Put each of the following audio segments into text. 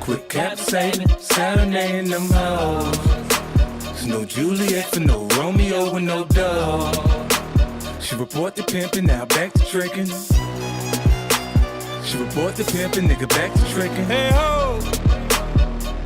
Quit capsating, serenading them hoes. There's no Juliet for no Romeo with no dog. She report the pimpin', now back to trickin'. She report the pimpin', nigga back to trickin'. Hey ho,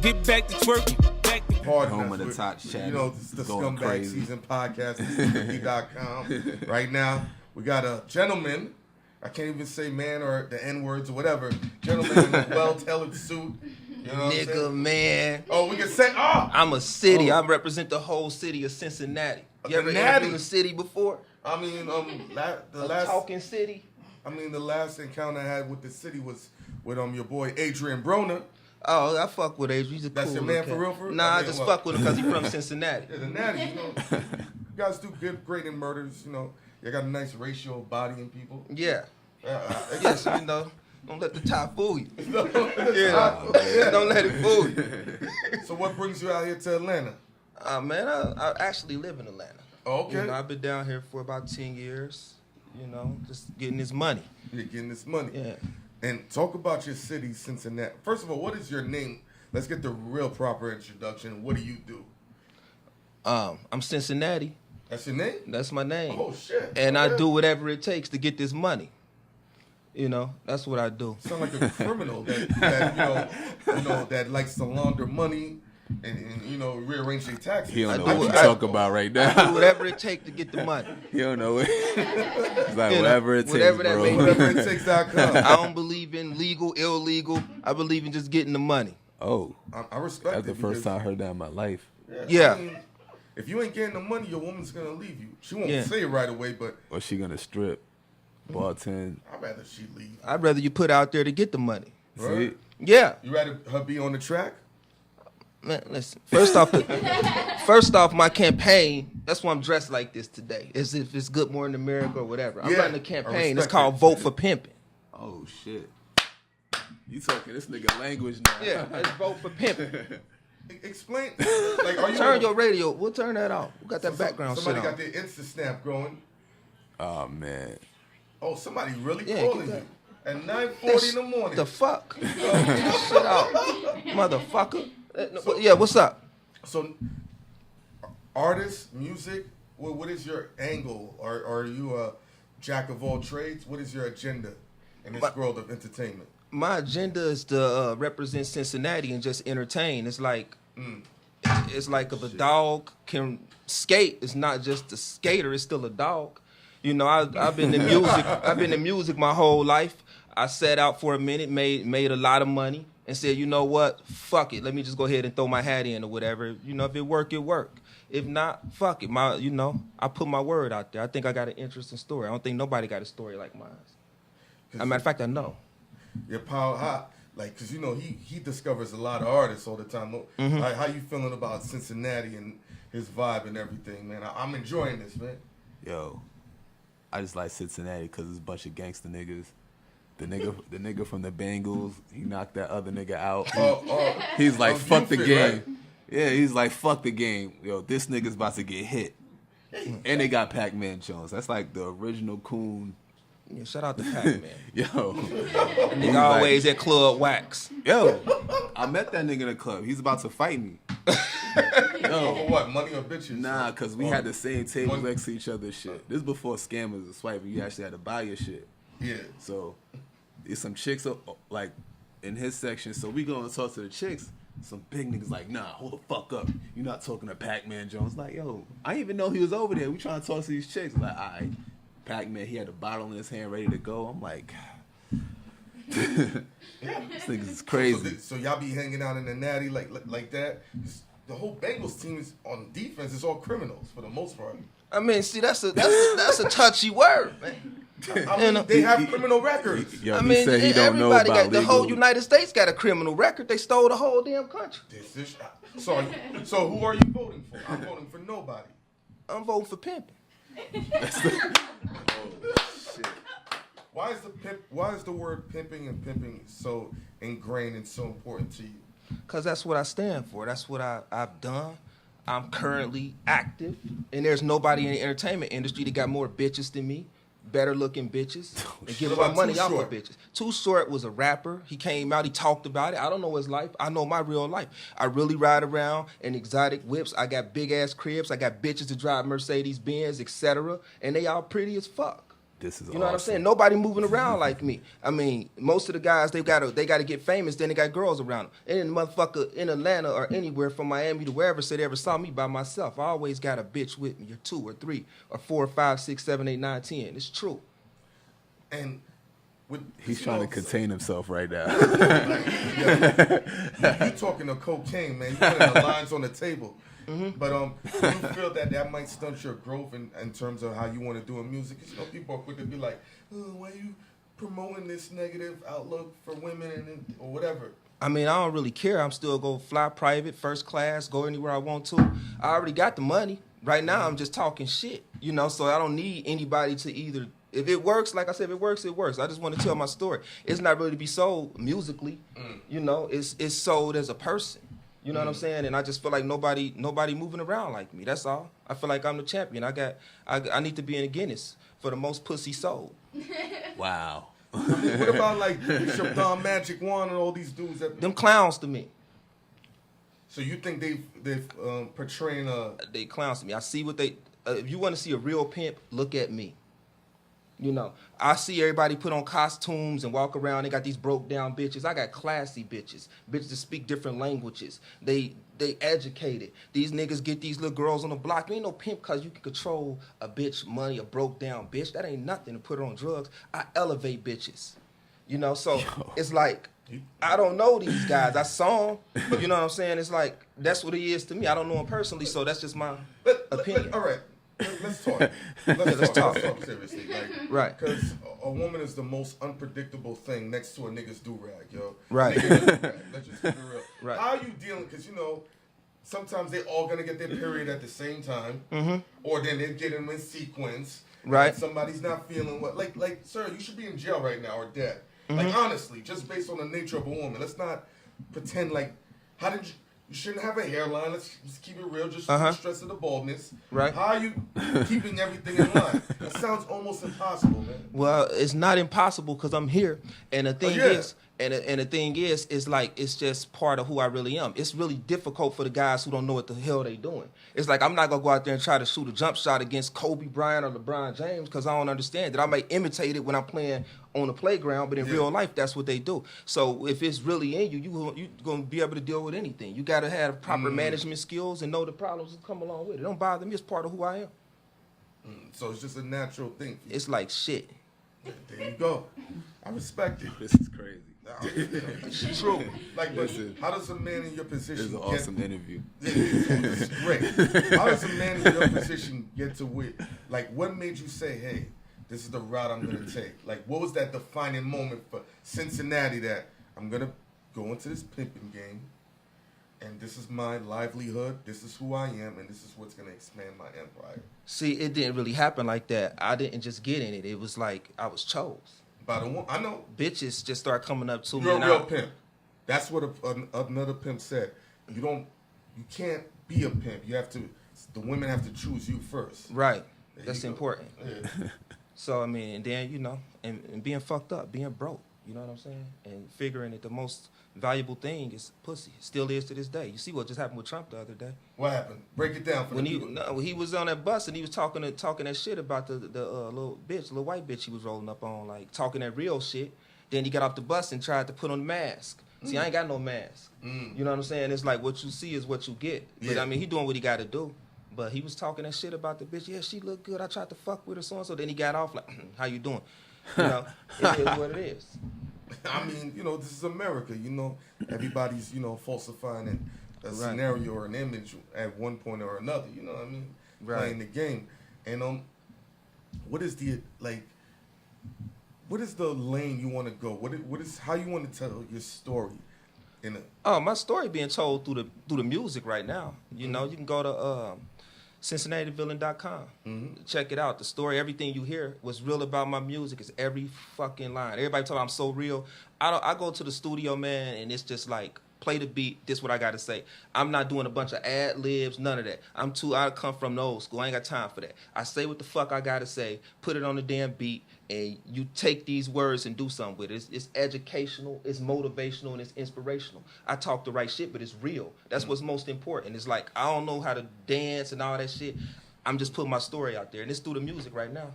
get back to twerking. Home of the top chat. You know, this is the ScumBag crazy. Season Podcast. This is Pimpin.com. Right now, we got a gentleman. I can't even say man or the N-words or whatever. Gentleman in a well-tailored suit. You know Nigga, man. Oh, we can say, I'm a city. I represent the whole city of Cincinnati. You ever been in the city before? I mean, the last talking city. I mean, the last encounter I had with the city was with your boy Adrian Broner. Oh, I fuck with Adrian. He's a That's cool your man cat. for real, for real? Nah, I just fuck with him because he's from Cincinnati. Yeah, the natty, you know. You guys do great in murders, you know. You got a nice ratio of body in people. Yeah. Yes, you know. Don't let the top fool you. Don't let it fool you. So what brings you out here to Atlanta? Man, I actually live in Atlanta. Oh, okay. You know, I've been down here for about 10 years. You know, just getting this money. You're getting this money. Yeah. And talk about your city, Cincinnati. First of all, what is your name? Let's get the real proper introduction. What do you do? I'm Cincinnati. That's your name? That's my name. Oh, shit. And I do whatever it takes to get this money. You know, that's what I do. Sound like a criminal that that likes to launder money and you know, rearrange their taxes. He don't know what you talk about right now. I do whatever it takes to get the money. He don't know it. It's like whatever it takes, bro. Whatever it takes.com. I don't believe in legal, illegal. I believe in just getting the money. Oh. I respect it. That's the first time I heard that in my life. Yeah. I mean, if you ain't getting the money, your woman's gonna leave you. She won't say it right away, but or she gonna strip, bartend. I'd rather she leave. I'd rather you put out there to get the money. Right? Yeah. You rather her be on the track? Man, listen. First off, my campaign. That's why I'm dressed like this today. As if it's Good Morning America or whatever. I'm running a campaign. It's called Vote for Pimpin. Oh shit. You talking this nigga language now? Yeah, let's vote for Pimpin. Explain. Like, are you turn your radio. We'll turn that off. We got that background shit on. Somebody got their Insta snap going. Oh man. Oh, somebody really calling you at 9:40 in the morning. The fuck? Shit out, motherfucker. Yeah, what's up? So, artists, music. What is your angle? Are you a jack of all trades? What is your agenda in this world of entertainment? My agenda is to represent Cincinnati and just entertain. It's like if a dog can skate, it's not just a skater. It's still a dog. You know, I've been in music. I've been in music my whole life. I sat out for a minute, made a lot of money, and said, you know what, fuck it. Let me just go ahead and throw my hat in or whatever. You know, if it work, it work. If not, fuck it. I put my word out there. I think I got an interesting story. I don't think nobody got a story like mine. As a matter of fact, I know. Your power hot, like, cause you know he discovers a lot of artists all the time. Like, how you feeling about Cincinnati and his vibe and everything, man? I'm enjoying this, man. Yo, I just like Cincinnati because it's a bunch of gangster niggas. The nigga from the Bengals, he knocked that other nigga out. He's like, fuck the game. Right? Yeah, he's like, fuck the game. Yo, this nigga's about to get hit. And they got Pac-Man Jones. That's like the original coon. Yeah, shout out to Pac-Man. Yo. Nigga always at Club Wax. Yo, I met that nigga in the club. He's about to fight me. Yo, for what? Money or bitches? Nah, because we had the same table next to each other shit. This is before scammers and swiping. You actually had to buy your shit. Yeah. So, there's some chicks, like, in his section. So, we going to talk to the chicks. Some big niggas like, nah, hold the fuck up. You're not talking to Pac-Man Jones. Like, yo, I didn't even know he was over there. We trying to talk to these chicks. Like, all right. Pac-Man, he had a bottle in his hand ready to go. I'm like, this nigga's crazy. So y'all be hanging out in the natty like that? The whole Bengals team is on defense. It's all criminals for the most part. I mean, see, that's a touchy word, man. I mean, they have criminal records. Yo, he said he don't know about the whole United States got a criminal record. They stole the whole damn country. So who are you voting for? I'm voting for nobody. I'm voting for Pimpin. Shit. Why is the word pimping and pimping so ingrained and so important to you? Because that's what I stand for. That's what I've done. I'm currently active, and there's nobody in the entertainment industry that got more bitches than me. better looking bitches and give What my about money Too out for Short? bitches. Too Short was a rapper. He came out, he talked about it. I don't know his life. I know my real life. I really ride around in exotic whips. I got big ass cribs. I got bitches to drive Mercedes Benz, etc. And they all pretty as fuck. This is You know what I'm awesome. saying? Nobody moving around like me. I mean, most of the guys they gotta get famous, then they got girls around them. And then the motherfucker in Atlanta or anywhere from Miami to wherever said they ever saw me by myself. I always got a bitch with me, or 2 or 3 or 4 or 5, 6, 7, 8, 9, 10. It's true. And with, He's you trying know, to contain himself right now. you talking to cocaine, man. You putting the lines on the table. But do you feel that might stunt your growth in terms of how you want to do in music? 'Cause, you know, people are quick to be like, oh, why you promoting this negative outlook for women or whatever? I mean, I don't really care. I'm still go fly private, first class, go anywhere I want to. I already got the money. Right now, I'm just talking shit, you know, so I don't need anybody to either. If it works, like I said, if it works, it works. I just want to tell my story. It's not really to be sold musically, you know, it's sold as a person. You know what I'm saying? And I just feel like nobody moving around like me. That's all. I feel like I'm the champion. I need to be in a Guinness for the most pussy sold. Wow. I mean, what about like Chopin, Magic Wand, and all these dudes? Them clowns to me. So you think they've portraying a? They clowns to me. I see what they. If you want to see a real pimp, look at me. You know, I see everybody put on costumes and walk around. They got these broke down bitches. I got classy bitches. Bitches that speak different languages. They educated. These niggas get these little girls on the block. You ain't no pimp because you can control a bitch money, a broke down bitch. That ain't nothing to put her on drugs. I elevate bitches. You know, so it's like, I don't know these guys. I saw them. You know what I'm saying? It's like, that's what he is to me. I don't know him personally, so that's just my opinion. All right. Let's talk. Let's talk seriously. Like, Right. Because a woman is the most unpredictable thing next to a nigga's do-rag, yo. Right. Nigga do-rag. Let's just keep it real. Right. How are you dealing? Because, you know, sometimes they all going to get their period at the same time. Or then they get them in sequence. Right. And somebody's not feeling what. Like, sir, you should be in jail right now or dead. Like, honestly, just based on the nature of a woman. Let's not pretend like, how did you... You shouldn't have a hairline. Let's just keep it real. Just the stress of the baldness. Right. How are you keeping everything in line? That sounds almost impossible, man. Well, it's not impossible because I'm here, and the thing yeah. is, and the thing is like it's just part of who I really am. It's really difficult for the guys who don't know what the hell they doing. It's like I'm not gonna go out there and try to shoot a jump shot against Kobe Bryant or LeBron James because I don't understand it. I might imitate it when I'm playing on the playground, but in real life, that's what they do. So if it's really in you, you're gonna be able to deal with anything. You gotta have proper management skills and know the problems that come along with it. Don't bother me. It's part of who I am. So it's just a natural thing. It's like shit. There you go. I respect it. This is crazy. It's true. Like, but how does a man in your This position is an awesome interview. This is great. How does a man in your position get to wit? Like, what made you say, hey, this is the route I'm going to take? Like, what was that defining moment for Cincinnati that I'm going to go into this pimping game, and this is my livelihood, this is who I am, and this is what's going to expand my empire? See, it didn't really happen like that. I didn't just get in it. It was like I was chose. By the one, I know. Bitches just start coming up to me. You're a and real pimp. That's what another pimp said. You can't be a pimp. You have to. The women have to choose you first. Right. There That's you go. important. Yeah. So I mean, and then and being fucked up, being broke. You know what I'm saying? And figuring that the most valuable thing is pussy. It still is to this day. You see what just happened with Trump the other day? What happened? Break it down for When the he people. he was on that bus and he was talking that shit about the little white bitch he was rolling up on, like talking that real shit. Then he got off the bus and tried to put on the mask. See, I ain't got no mask. You know what I'm saying? It's like what you see is what you get. But Yeah. I mean, he doing what he got to do. But he was talking that shit about the bitch. Yeah, she looked good. I tried to fuck with her, so and so. Then he got off like, how you doing? You know, it is what it is. I mean, you know, this is America. You know, everybody's, you know, falsifying a scenario or an image at one point or another. You know what I mean? Right. Playing the game. And what is the lane you want to go? What is how you want to tell your story? My story being told through the music right now. You know, you can go to CincinnatiTheVillain.com. Check it out. The story, everything you hear, what's real about my music is every fucking line. Everybody talking I'm so real. I go to the studio, man, and it's just like play the beat, this what I got to say. I'm not doing a bunch of ad libs, none of that. I come from the old school. I ain't got time for that. I say what the fuck I got to say, put it on the damn beat, and you take these words and do something with it. It's educational, it's motivational, and it's inspirational. I talk the right shit, but it's real. That's what's most important. It's like, I don't know how to dance and all that shit. I'm just putting my story out there, and it's through the music right now.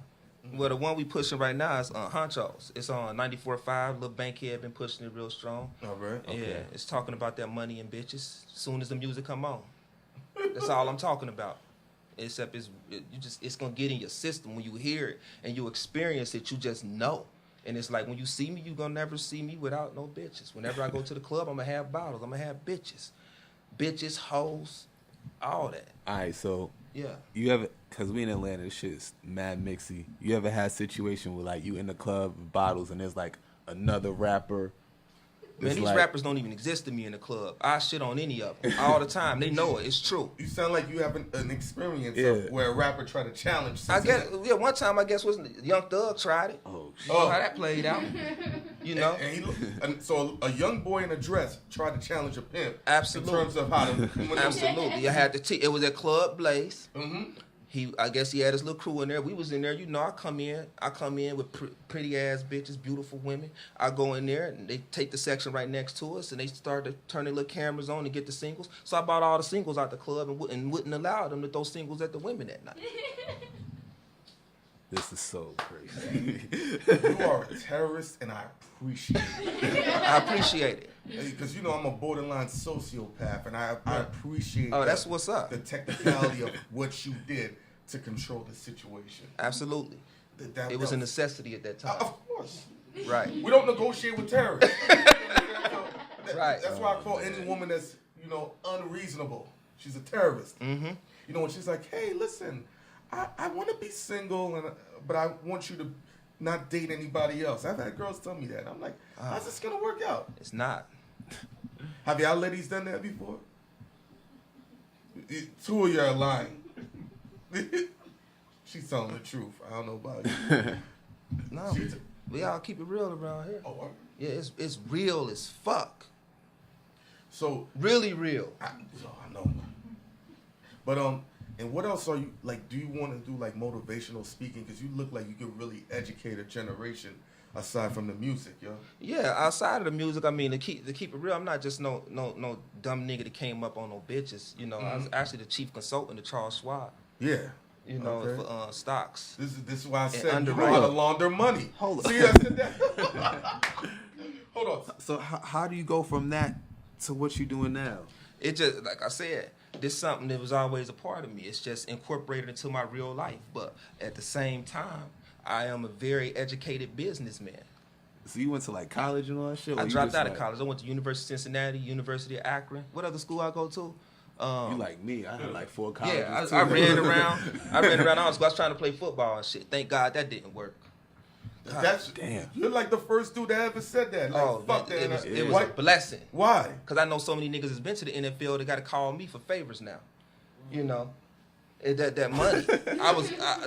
Well, the one we pushing right now is Hunchos. It's on 94.5. Lil Bankhead been pushing it real strong. All right. Yeah, Okay. it's talking about that money and bitches. As soon as the music come on, that's all I'm talking about. Except it's gonna get in your system when you hear it and you experience it. You just know, and it's like when you see me, you gonna never see me without no bitches. Whenever I go to the club, I'm gonna have bottles. I'm gonna have bitches, hoes, all that. All right, so Yeah. you ever, cause we in Atlanta, this shit's mad mixy. You ever had a situation where like you in the club with bottles and there's like another rapper? Man, these rappers don't even exist to me in the club. I shit on any of them all the time. They know it. It's true. You sound like you have an experience Yeah. of where a rapper tried to challenge I Cincinnati. guess, yeah, one time I guess was Young Thug tried it. Oh, You know how that played out. You know? So a young boy in a dress tried to challenge a pimp. Absolutely. In terms of how to maneuver. Absolutely. I had to it was at Club Blaze. Mm-hmm. I guess he had his little crew in there. We was in there. You know, I come in with pretty ass bitches, beautiful women. I go in there and they take the section right next to us and they start to turn their little cameras on and get the singles. So I bought all the singles out the club and wouldn't allow them to throw singles at the women that night. this is so crazy. You are a terrorist, and I appreciate it. I appreciate it. Because you know I'm a borderline sociopath, and I appreciate. Oh, that's what's up. The technicality of what you did to control the situation. Absolutely. That It was a necessity at that time. Of course. Right. We don't negotiate with terrorists. Right. That's why I call any woman that's unreasonable. She's a terrorist. Mm-hmm. You know, when she's like, "Hey, listen, I want to be single, but I want you to not date anybody else." I've had girls tell me that. I'm like, how's this gonna work out? It's not. Have y'all ladies done that before? Two of you are lying. She's telling the truth. I don't know about you. No. We all keep it real around here. Oh, Yeah, it's real as fuck. so Really real. I know. But and what else are you like? Do you want to do like motivational speaking? Because you look like you could really educate a generation aside from the music, yo. Yeah, outside of the music, I mean, to keep it real, I'm not just no dumb nigga that came up on no bitches. You know, I was actually the chief consultant to Charles Schwab. Yeah. You know, Okay. for stocks. This is why I said you know underwriting. how to launder money. Hold up. See, I said that. Hold on. So how do you go from that to what you doing now? It just, like I said, this is something that was always a part of me. It's just incorporated into my real life. But at the same time, I am a very educated businessman. So you went to like college and all that shit? Or I you dropped just, out of like, college. I went to University of Cincinnati, University of Akron. What other school I go to? You like me? I had like 4 colleges. Yeah, too. I ran around. I ran around all school. I was trying to play football and shit. Thank God that didn't work. That's Damn. You're like the first dude that ever said that. Like, Oh, fuck man, that. it was a blessing. Why? Because I know so many niggas has been to the NFL. They got to call me for favors now. You know, that money.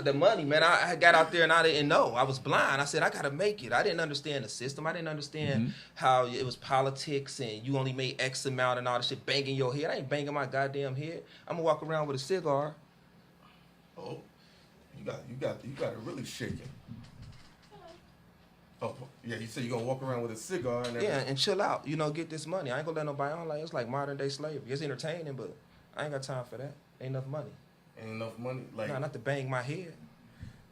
The money, man. I got out there and I didn't know. I was blind. I said I gotta make it. I didn't understand the system. I didn't understand how it was politics and you only made X amount and all this shit. Banging your head. I ain't banging my goddamn head. I'm gonna walk around with a cigar. Oh, you got it really shaking. Oh, yeah. You said you're gonna walk around with a cigar and Yeah, and chill out. You know, get this money. I ain't gonna let nobody on like it's like modern day slavery. It's entertaining, but I ain't got time for that. Ain't enough money. Ain't enough money. Like, Nah, not to bang my head.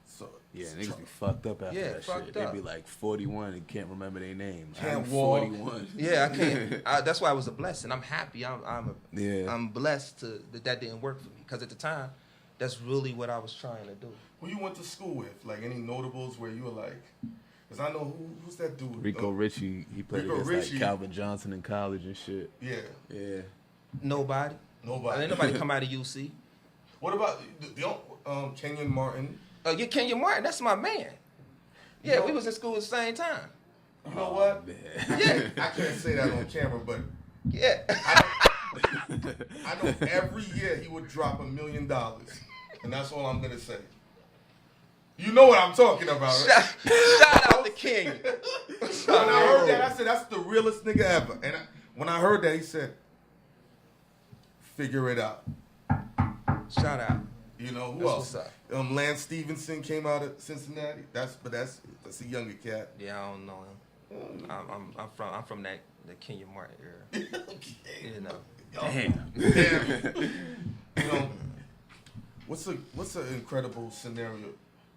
so Yeah, niggas be fucked up after Yeah, that fucked shit. They up. be like 41 and can't remember their name. Can't I'm walk. 41. Yeah, I can't. That's why it was a blessing. I'm happy. Yeah. I'm blessed that didn't work for me because at the time, that's really what I was trying to do. who you went to school with? Like any notables where you were like, because I know who's that dude? Rico Richie, he played Rico against Richie. like Calvin Johnson in college and shit. Yeah, Yeah. Nobody. nobody. Ain't nobody come out of UC. What about Kenyon Martin? Yeah, Kenya Martin. That's my man. Yeah, You know- we was in school at the same time. You know what? Yeah, I can't say that on camera, but yeah. I know every year he would drop $1 million, and that's all I'm gonna say. You know what I'm talking about, right? Shout out to Kenya. When I heard that, I said that's the realest nigga ever. And when I heard that, he said, "Figure it out." Shout out. You know who That's else? what's Lance Stevenson came out of Cincinnati. That's a younger cat. Yeah, I don't know him. I'm from the Kenya Martin era. Okay. You know. Damn. You know, what's an incredible scenario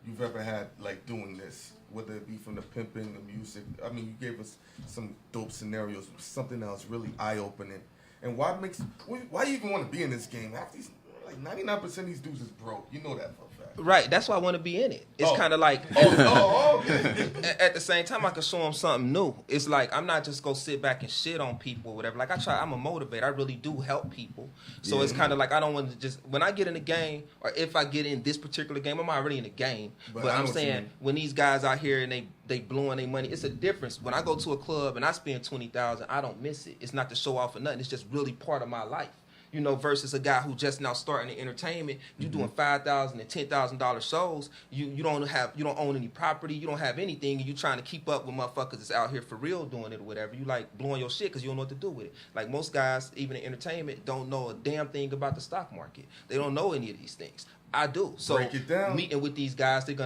you've ever had like doing this? Whether it be from the pimping, the music. I mean, you gave us some dope scenarios. Something that was really eye opening. And why you even want to be in this game? Half these, like 99% of these dudes is broke. You know that for a fact. Right, that's why I want to be in it. It's kind of like, Okay. at the same time, I can show them something new. It's like, I'm not just going to sit back and shit on people or whatever. Like, I'm a motivator. I really do help people. So it's kind of like, I don't want to just, when I get in the game, or if I get in this particular game, I'm already in the game. But I'm saying, when these guys out here and they blowing their money, it's a difference. When I go to a club and I spend $20,000, I don't miss it. It's not to show off or nothing. It's just really part of my life. You know, versus a guy who just now starting the entertainment. You doing $5,000 and $10,000 shows. You don't own any property. You don't have anything. And you trying to keep up with motherfuckers that's out here for real doing it or whatever. You like blowing your shit because you don't know what to do with it. Like most guys, even in entertainment, don't know a damn thing about the stock market. They don't know any of these things. I do. So break it down. Meeting with these guys, I'm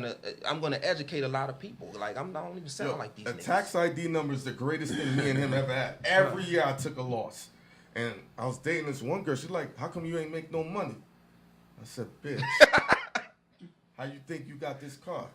gonna educate a lot of people. Like I don't even sound like these. A niggas. tax ID number is the greatest thing me and him ever had. Every year I took a loss. And I was dating this one girl. She's like, "How come you ain't make no money?" I said, "Bitch, how you think you got this car?"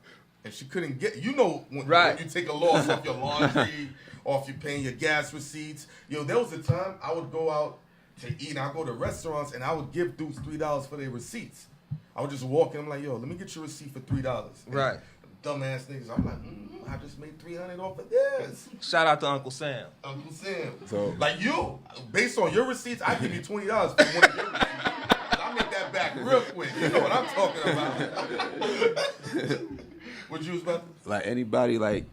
And she couldn't get. You know when you take a loss off your laundry, off you paying your gas receipts. Yo, there was a time I would go out to eat. And I go to restaurants and I would give dudes $3 for their receipts. I would just walk in. I'm like, "Yo, let me get your receipt for $3." Right. Dumbass niggas. I'm like, I just made $300 off of this. Shout out to Uncle Sam. Uncle Sam. So like you, based on your receipts, I give you $20 for one of your receipts. I'll make that back real quick. You know what I'm talking about. What you was about to like anybody like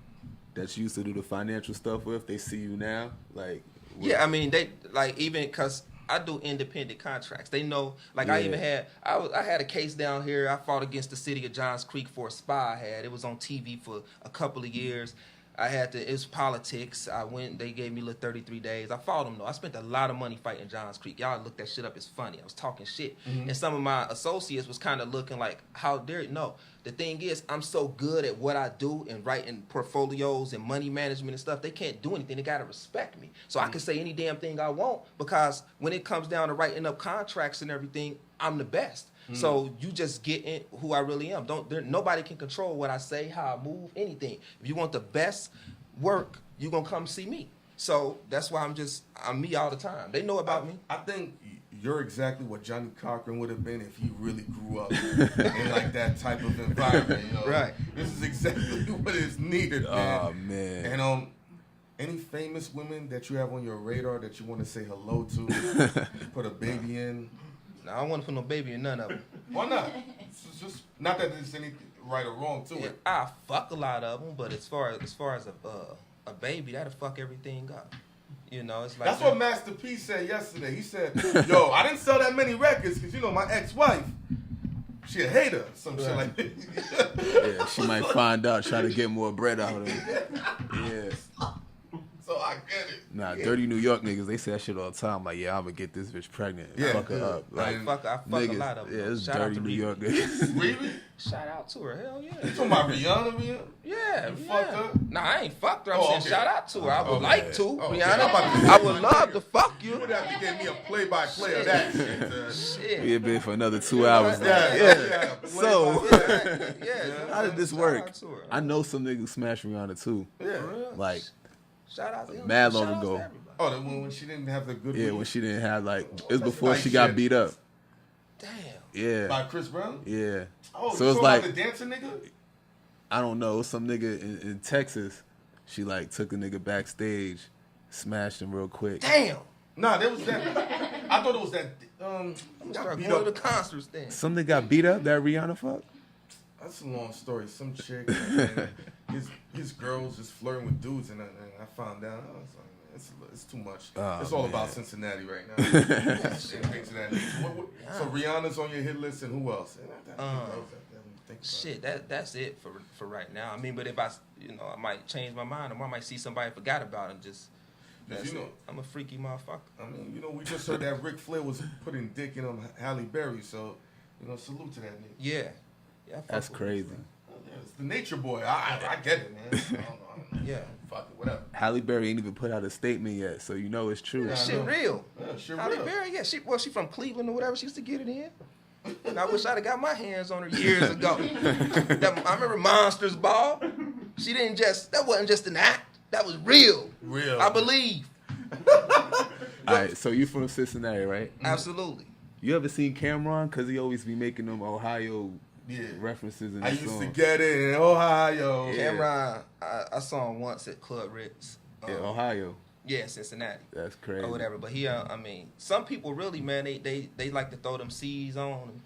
that's used to do the financial stuff with, they see you now, like yeah, I mean they like even because I do independent contracts. They know, like I even had, I had a case down here. I fought against the city of Johns Creek for a spy I had. It was on TV for a couple of years. It was politics. I went, they gave me 33 days. I fought them though. I spent a lot of money fighting Johns Creek. Y'all look that shit up. It's funny. I was talking shit. And some of my associates was kind of looking like, how dare you? No. The thing is, I'm so good at what I do and writing portfolios and money management and stuff, they can't do anything. They got to respect me. So I can say any damn thing I want because when it comes down to writing up contracts and everything, I'm the best. So you just get in who I really am. Nobody can control what I say, how I move, anything. If you want the best work, you're going to come see me. So that's why I'm me all the time. They know about me. I think you're exactly what Johnny Cochran would have been if he really grew up in like that type of environment. You know? Right. This is exactly what is needed, man. oh man. And any famous women that you have on your radar that you want to say hello to, put a baby in? No, I don't want to put no baby in none of them. Why not? It's just not that there's anything right or wrong to it. I fuck a lot of them, but as far as a baby, that'll fuck everything up. You know, it's like that's what Master P said yesterday. He said, "Yo, I didn't sell that many records because my ex-wife, she a hater, some shit like that." Yeah, she might find out, try to get more bread out of it. Yeah. So I get it. Nah, dirty New York niggas, they say that shit all the time. Like, yeah, I'm gonna get this bitch pregnant and fuck her up. Like, I fuck niggas, a lot of them. yeah, it's Shout out dirty to New Riri. York niggas. Really? Shout out to her. Hell yeah. You talking about Rihanna? Yeah, You fucked her? Nah, I ain't fucked her. I'm Oh, saying okay. shout out to her. I would like to, okay. Rihanna. I'm about to- I would love to fuck You you. would have to give me a play-by-play of that shit. Shit. We have been for another 2 hours. Now. Yeah. So, Yeah. how did this Shout work? out to her. I know some niggas smash Rihanna too. Yeah. Like, Shout out to him. mad long Shout out to ago. everybody. Oh, the one when she didn't have the good yeah, weed? when she didn't have like, it was That's before like she got shit. beat up. Damn. Yeah, By Chris Brown? yeah. Oh, So you it's talking like, about the dancer nigga? I don't know, some nigga in Texas, she like took a nigga backstage, smashed him real quick. Damn. Nah, there was that. I thought it was that. I'm gonna got start beat going to up. the concerts then. Some nigga got beat up that Rihanna fuck? That's a long story. Some chick, and his girls just flirting with dudes, and I found out. I was like, it's too much. Oh, it's all man. about Cincinnati right now. And things of that nature. So Rihanna's on your hit list, and who else? Shit, that's it for right now. I mean, but if I might change my mind, or I might see somebody I forgot about and just Cause you know, I'm a freaky motherfucker. I mean, you know, we just heard that Ric Flair was putting dick in on Halle Berry, so you know, salute to that nigga. Yeah, I fuck That's with crazy. Yeah, it's the nature boy. I get it, man. I don't know. Yeah. Fuck it, whatever. Halle Berry ain't even put out a statement yet, so you know it's true. That I shit know. real. Yeah, shit Halle real. Berry, yeah, she from Cleveland or whatever. She used to get it in. And I wish I'd have got my hands on her years ago. I remember Monsters Ball. She didn't that wasn't just an act. That was real. Real. I believe. All right, so you from Cincinnati, right? Absolutely. You ever seen Cameron? Cause he always be making them Ohio Yeah. references in I his used song. to get it in Ohio. Yeah. Cameron, I saw him once at Club Ritz. Yeah, Ohio. Yeah, Cincinnati. That's crazy. Or whatever. But he, I mean, some people really, man, they like to throw them C's on,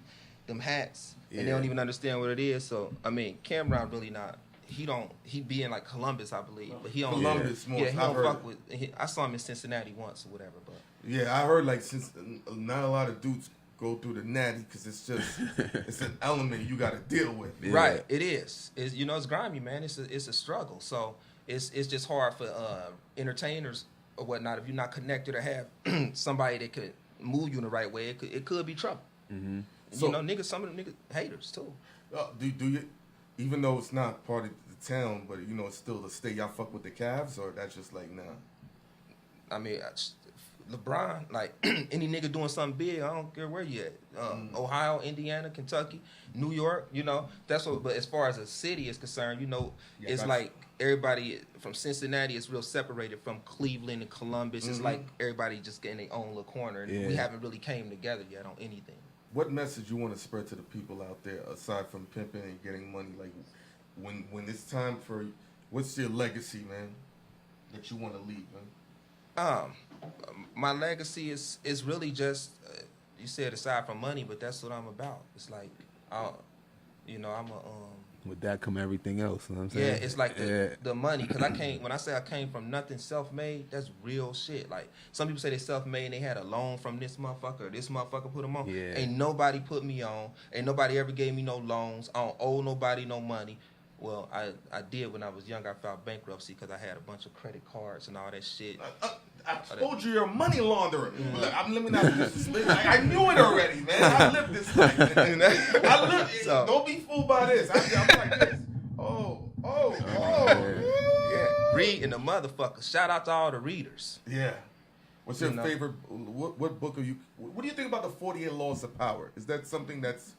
them hats, and they Yeah. don't even understand what it is. So, I mean, Cameron really not. He be in like Columbus, I believe, but he don't. Columbus more. Yeah, he I've don't heard fuck it. with. I saw him in Cincinnati once or whatever, but Yeah, I heard like since not a lot of dudes go through the natty because it's just it's an element you got to deal with. Yeah. right, it is. It's it's grimy, man. It's a struggle. So it's just hard for entertainers or whatnot if you're not connected or have somebody that could move you in the right way. It could be trouble. Mm-hmm. So- You know, niggas, some of them niggas haters too. Do you, even though it's not part of the town, but you know it's still the state, y'all fuck with the Cavs, or that's just like nah? I mean, LeBron, like any nigga doing something big, I don't care where you at. Ohio, Indiana, Kentucky, New York, you know, that's what. But as far as a city is concerned, you know, Yeah, it's that's- like everybody from Cincinnati is real separated from Cleveland and Columbus. It's like everybody just getting their own little corner, and we Yeah. haven't really came together yet on anything. What message you want to spread to the people out there aside from pimping and getting money? Like when it's time for, what's your legacy, man, that you want to leave, man? My legacy is really just you said aside from money, but that's what I'm about. It's like, you know, I'm a With that come everything else. You know what I'm yeah, saying? it's like the money. Because when I say I came from nothing, self-made, that's real shit. Like, some people say they self-made and they had a loan from this motherfucker put them on. Yeah. Ain't nobody put me on. Ain't nobody ever gave me no loans. I don't owe nobody no money. Well, I did when I was young. I filed bankruptcy because I had a bunch of credit cards and all that shit. I told you you're a money launderer. Look, let me not disrespect. I knew it already, man. I lived this life. Man. I lived. So- Don't be fooled by this. I'm like this. Yeah, reading the motherfucker. Shout out to all the readers. Yeah. What's your You know. favorite? What book are you? What do you think about the 48 Laws of Power? Is that something that's?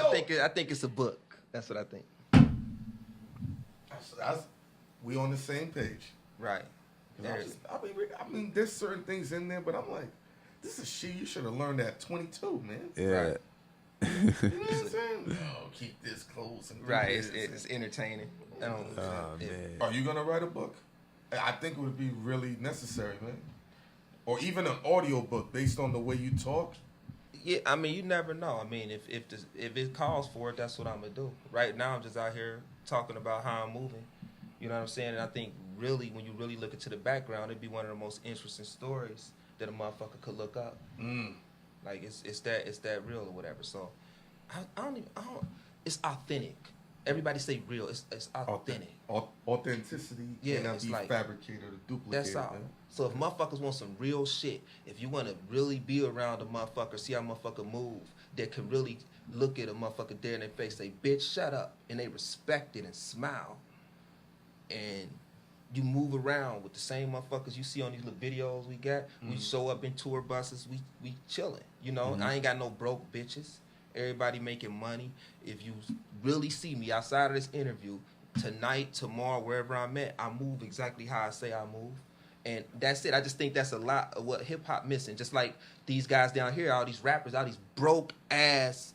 I think it's a book. That's what I think. We on the same page. Right. I mean, there's certain things in there, but I'm like, this is shit you should have learned at 22, man. Yeah. Right. You know what I'm saying? Oh, keep this close. And do Right. this. It's entertaining. I don't, Oh, it- man. Are you gonna write a book? I think it would be really necessary, man. Or even an audio book based on the way you talk. Yeah, I mean, you never know. I mean, if it calls for it, that's what I'm gonna do. Right now, I'm just out here talking about how I'm moving. You know what I'm saying? And I think really, when you really look into the background, it'd be one of the most interesting stories that a motherfucker could look up. Like it's that real or whatever. So I don't. It's authentic. Everybody say real. It's authentic. Authenticity Yeah, cannot it's be like- fabricated or duplicated. That's all. Man. So if motherfuckers want some real shit, if you want to really be around a motherfucker, see how motherfucker move, that can really look at a motherfucker dead in their face, say, bitch, shut up, and they respect it and smile, and you move around with the same motherfuckers you see on these little videos we got. We show up in tour buses, we chilling. You know, I ain't got no broke bitches. Everybody making money. If you really see me outside of this interview, tonight, tomorrow, wherever I'm at, I move exactly how I say I move. And that's it. I just think that's a lot of what hip-hop missing. Just like these guys down here, all these rappers, all these broke-ass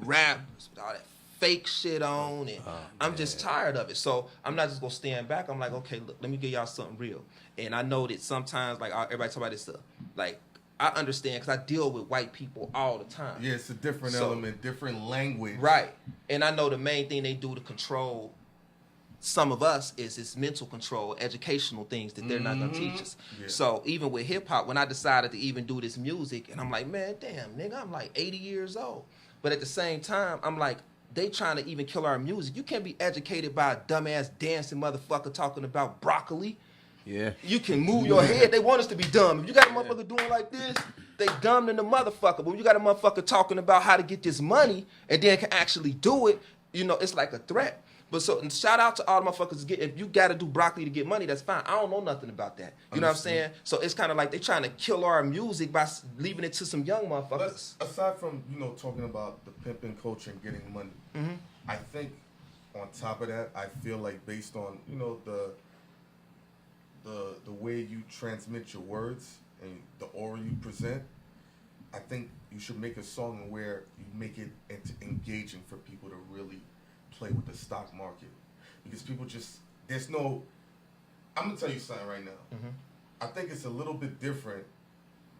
rappers with all that fake shit on. And I'm just tired of it. So I'm not just going to stand back. I'm like, okay, look, let me give y'all something real. And I know that sometimes, like, everybody talk about this stuff. Like, I understand because I deal with white people all the time. Yeah, it's a different So- element, different language. Right. And I know the main thing they do to control some of us is this mental control, educational things that they're not going to teach us. Yeah. So even with hip-hop, when I decided to even do this music, and I'm like, man, damn, nigga, I'm like 80 years old. But at the same time, I'm like, they trying to even kill our music. You can't be educated by a dumbass dancing motherfucker talking about broccoli. Yeah. You can move your head. They want us to be dumb. If you got a motherfucker doing like this, they dumb than the motherfucker. But when you got a motherfucker talking about how to get this money and then can actually do it, you know, it's like a threat. But so, and shout out to all the motherfuckers. If you got to do broccoli to get money, that's fine. I don't know nothing about that. You know what I'm saying? So it's kind of like they trying to kill our music by leaving it to some young motherfuckers. Aside from, you know, talking about the pimping culture and getting money, I think on top of that, I feel like based on, you know, the way you transmit your words and the aura you present, I think you should make a song where you make it engaging for people to really play with the stock market, because people just, there's no, I'm gonna tell you something right now. I think it's a little bit different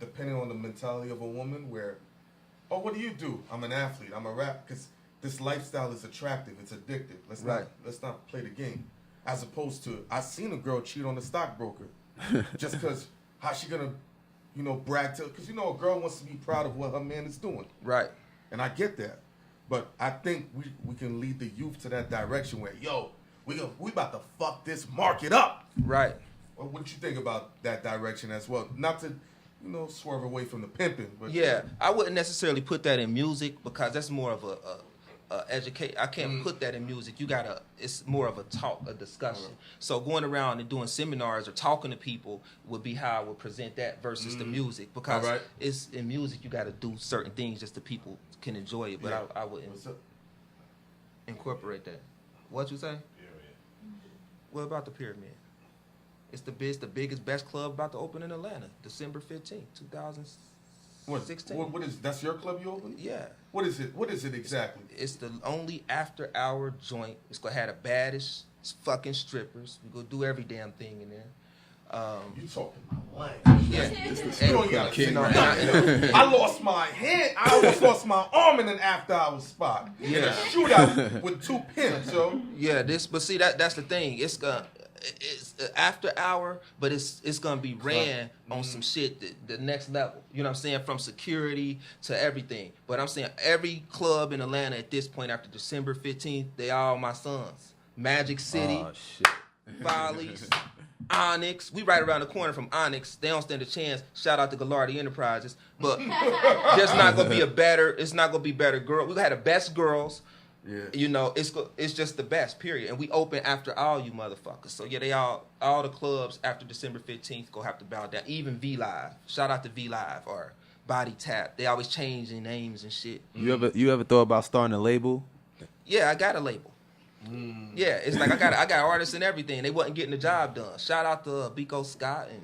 depending on the mentality of a woman where, oh, what do? I'm an athlete, I'm a rap, because this lifestyle is attractive, it's addictive. Let's not play the game. As opposed to, I seen a girl cheat on the stockbroker just because how she gonna, you know, brag to, because you know a girl wants to be proud of what her man is doing. Right. And I get that. But I think we can lead the youth to that direction where, yo, we about to fuck this market up. Right. Well, what you think about that direction as well? Not to, you know, swerve away from the pimping. But Yeah, I wouldn't necessarily put that in music because that's more of a educate. I can't put that in music. You gotta. It's more of a talk, a discussion. So going around and doing seminars or talking to people would be how I would present that versus the music, because it's in music you got to do certain things just so people can enjoy it. But I wouldn't incorporate that. What you say? What about the Pyramid? It's the biggest, best club about to open in Atlanta, December 15th, 2016. What is, that's your club you opened? Yeah. What is it? What is it exactly? It's the only after-hour joint. It's gonna have the baddest fucking strippers. We gonna do every damn thing in there. You talking my language? Yeah. You don't gotta say nothing. I lost my hand. I almost lost my arm in an after-hour spot. In a shootout with two pimps, yo. Yeah. But see that's the thing. It's after hour, but it's gonna be ran on some shit the next level. You know what I'm saying? From security to everything. But I'm saying every club in Atlanta at this point after December 15th, they all my sons. Magic City, Follies, Onyx. We right around the corner from Onyx. They don't stand a chance. Shout out to Gallardi Enterprises. But there's not gonna be it's not gonna be better girl. We had the best girls. Yeah. You know, it's just the best, period. And we open after all you motherfuckers. So yeah, they all the clubs after December 15th go have to bow down. Even V Live. Shout out to V Live or Body Tap. They always change their names and shit. You ever thought about starting a label? Yeah, I got a label. Yeah, it's like I got artists and everything. They wasn't getting the job done. Shout out to Biko Scott and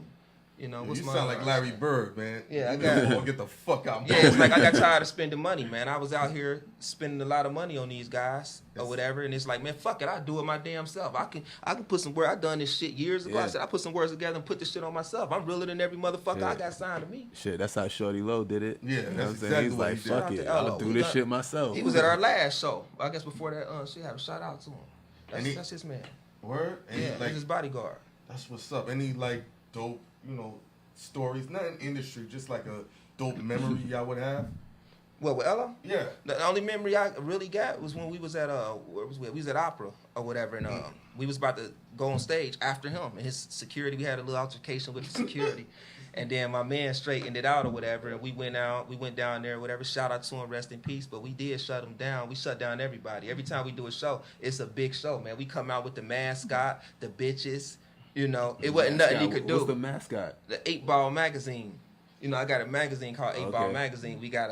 you know, you sound like Larry Bird, man. Yeah, I got get the fuck out. Yeah, it's like I got tired of spending money, man. I was out here spending a lot of money on these guys or whatever, and it's like, man, fuck it, I do it my damn self. I can put some words. I done this shit years ago. I said I put some words together and put this shit on myself. I'm realer than every motherfucker I got signed to me. Shit, that's how Shorty Low did it. Yeah, you know that's what I'm exactly saying? He's what like, he did. fuck it, I'll do this shit myself. He was at our last show. I guess before that, she had a shout out to him. That's his man. Word? And yeah, like, he's his bodyguard. That's what's up. Any like dope, you know, stories, not in industry, just like a dope memory y'all would have? What, with Ella? Yeah. The only memory I really got was when we was at we was at Opera or whatever, and we was about to go on stage after him and his security. We had a little altercation with the security, and then my man straightened it out or whatever, and we went down there, whatever. Shout out to him, rest in peace. But we did shut him down. We shut down everybody. Every time we do a show, it's a big show, man. We come out with the mascot, the bitches. You know, it wasn't nothing you could do. What's the mascot? The 8-Ball magazine. You know, I got a magazine called 8-Ball magazine. We got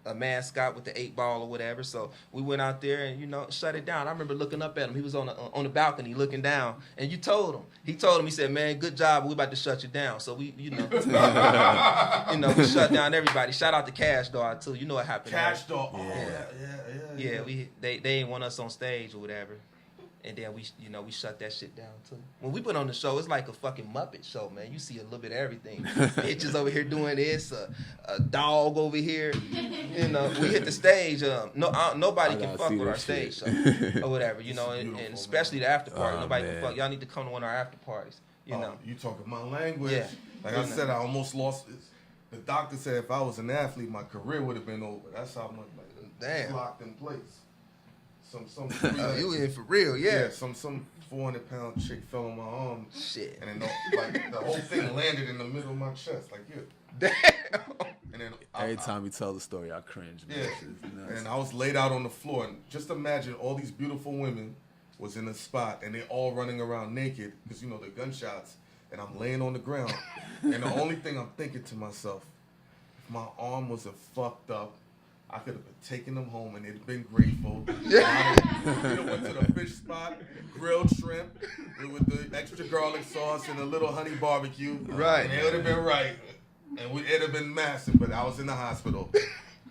a mascot with the 8-ball or whatever. So we went out there and, you know, shut it down. I remember looking up at him. He was on the balcony looking down. And you told him. He said, man, good job. We about to shut you down. So we, you know, we shut down everybody. Shout out to Cash Dog, too. You know what happened. Cash Dog. Oh, yeah. They didn't want us on stage or whatever. And then we shut that shit down too. When we put on the show, it's like a fucking Muppet show, man. You see a little bit of everything. Bitches over here doing this, a dog over here. You know, we hit the stage. Nobody can fuck with our stage show or whatever. You know, and especially the after party. Nobody can fuck. Y'all need to come to one of our after parties. You know, you talking my language. Yeah. Like I said, I almost lost it. The doctor said if I was an athlete, my career would have been over. That's how much it's locked in place. some You in for real, yeah. some 400-pound chick fell on my arm. Shit. And then the whole thing landed in the middle of my chest, like yeah. Damn. And then Every time you tell the story, I cringe. Man. Yeah. It's nuts. And I was laid out on the floor, and just imagine all these beautiful women was in a spot, and they all running around naked because you know the gunshots, and I'm laying on the ground, and the only thing I'm thinking to myself, if my arm wasn't fucked up, I could have been taking them home, and they'd been grateful. Yeah. Went to the fish spot, grilled shrimp with the extra garlic sauce and a little honey barbecue. Right. And it would have been right. And it'd have been massive, but I was in the hospital,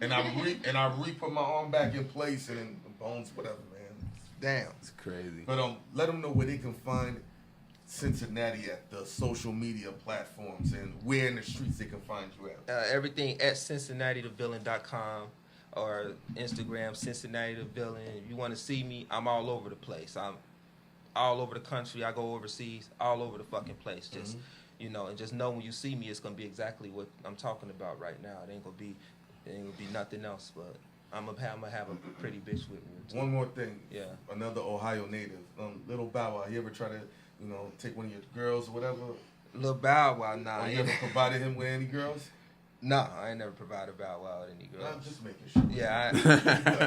and I re-put my arm back in place, and then the bones, whatever, man. Damn. It's crazy. But let them know where they can find Cincinatti at the social media platforms, and where in the streets they can find you at. Everything at CincinnatiTheVillain.com or Instagram, Cincinnati the Villain. If you want to see me, I'm all over the place. I'm all over the country. I go overseas, all over the fucking place. Just. You know, and just know when you see me, it's gonna be exactly what I'm talking about right now. It ain't gonna be nothing else. But I'm gonna have a pretty bitch with me. Too. One more thing. Yeah. Another Ohio native, Little Bow Wow. You ever try to, take one of your girls or whatever? Lil Bow Wow, nah. Or you ever provided him with any girls? Nah, I ain't never provided Bow Wow with any girls. I'm just making sure. Yeah.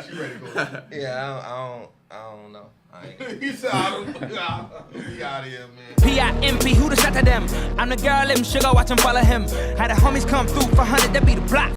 She ready to go. Yeah, I don't know. I ain't. He said, I don't be out of here, man. P.I.M.P. Who the shot to them? I'm the girl, him sugar, watch him follow him. Had the homies come through for 100, that be the block.